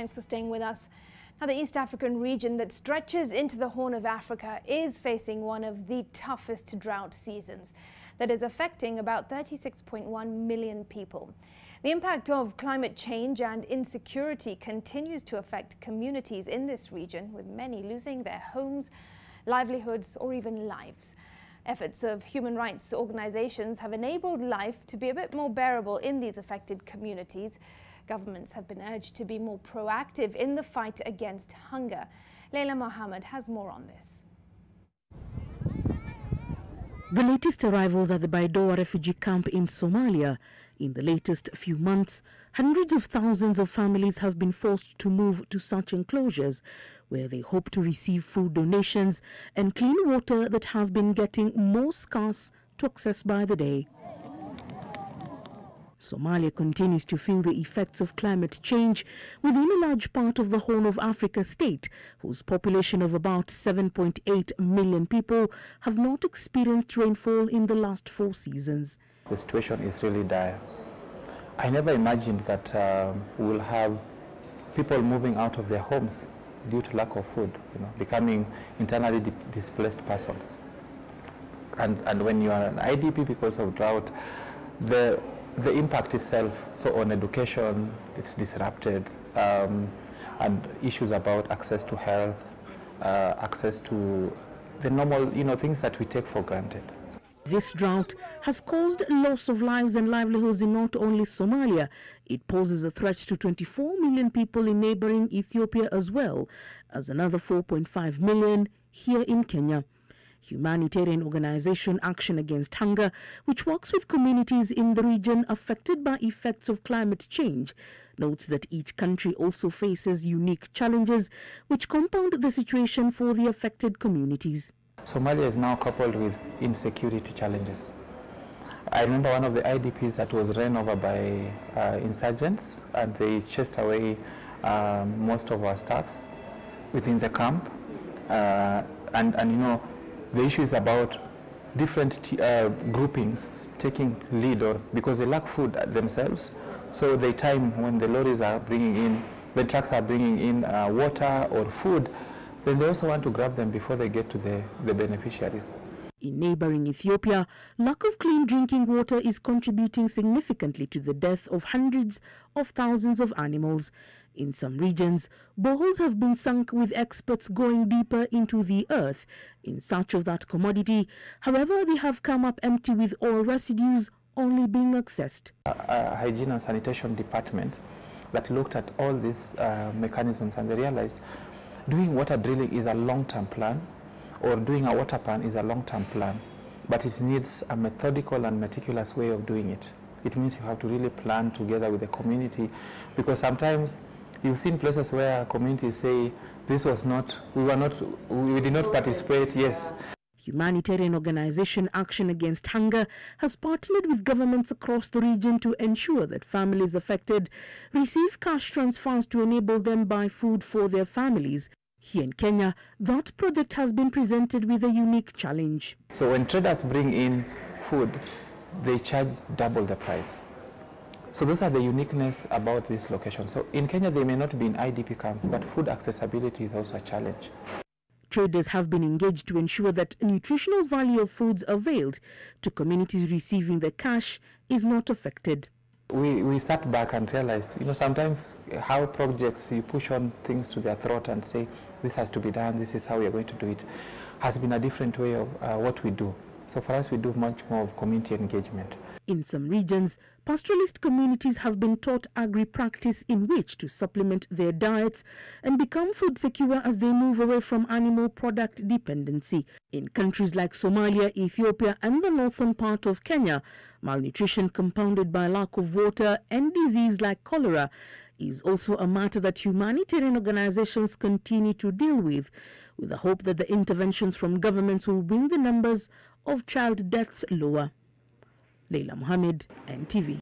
Thanks for staying with us. Now, the East African region that stretches into the Horn of Africa is facing one of the toughest drought seasons that is affecting about 36.1 million people. The impact of climate change and insecurity continues to affect communities in this region, with many losing their homes, livelihoods, or even lives. Efforts of human rights organizations have enabled life to be a bit more bearable in these affected communities. Governments have been urged to be more proactive in the fight against hunger. Leila Mohammed has more on this. The latest arrivals at the Baidoa refugee camp in Somalia. In the latest few months, hundreds of thousands of families have been forced to move to such enclosures where they hope to receive food donations and clean water that have been getting more scarce to access by the day. Somalia continues to feel the effects of climate change within a large part of the Horn of Africa state, whose population of about 7.8 million people have not experienced rainfall in the last 4 seasons. The situation is really dire. I never imagined that we will have people moving out of their homes due to lack of food, becoming internally displaced persons. And when you are an IDP because of drought, the impact itself, so on education, it's disrupted, and issues about access to health, access to the normal, things that we take for granted. This drought has caused loss of lives and livelihoods in not only Somalia. It poses a threat to 24 million people in neighboring Ethiopia as well as another 4.5 million here in Kenya. Humanitarian organization Action Against Hunger, which works with communities in the region affected by effects of climate change, notes that each country also faces unique challenges which compound the situation for the affected communities. Somalia is now coupled with insecurity challenges. I remember one of the IDPs that was ran over by insurgents, and they chased away most of our staffs within the camp. The issue is about different groupings taking lead, or because they lack food themselves, so they time when the lorries are bringing in, the trucks are bringing in water or food, then they also want to grab them before they get to the beneficiaries. In neighboring Ethiopia, lack of clean drinking water is contributing significantly to the death of hundreds of thousands of animals. In some regions, boreholes have been sunk, with experts going deeper into the earth in search of that commodity. However, they have come up empty, with oil residues only being accessed. A hygiene and sanitation department that looked at all these mechanisms, and they realized doing water drilling is a long-term plan, or doing a water pan is a long-term plan, but it needs a methodical and meticulous way of doing it. It means you have to really plan together with the community, because sometimes you've seen places where communities say, this was not, we did not participate, yes. Humanitarian organization Action Against Hunger has partnered with governments across the region to ensure that families affected receive cash transfers to enable them buy food for their families. Here in Kenya, that project has been presented with a unique challenge. So when traders bring in food, they charge double the price. So those are the uniqueness about this location. So in Kenya, they may not be in IDP camps, but food accessibility is also a challenge. Traders have been engaged to ensure that nutritional value of foods availed to communities receiving the cash is not affected. We sat back and realized, sometimes how projects, you push on things to their throat and say, this has to be done, this is how we are going to do it, has been a different way of what we do. So for us, we do much more of community engagement. In some regions, pastoralist communities have been taught agri-practice in which to supplement their diets and become food secure as they move away from animal product dependency. In countries like Somalia, Ethiopia, and the northern part of Kenya, malnutrition compounded by lack of water and disease like cholera is also a matter that humanitarian organizations continue to deal with the hope that the interventions from governments will bring the numbers of child deaths lower. Leila Mohammed, NTV.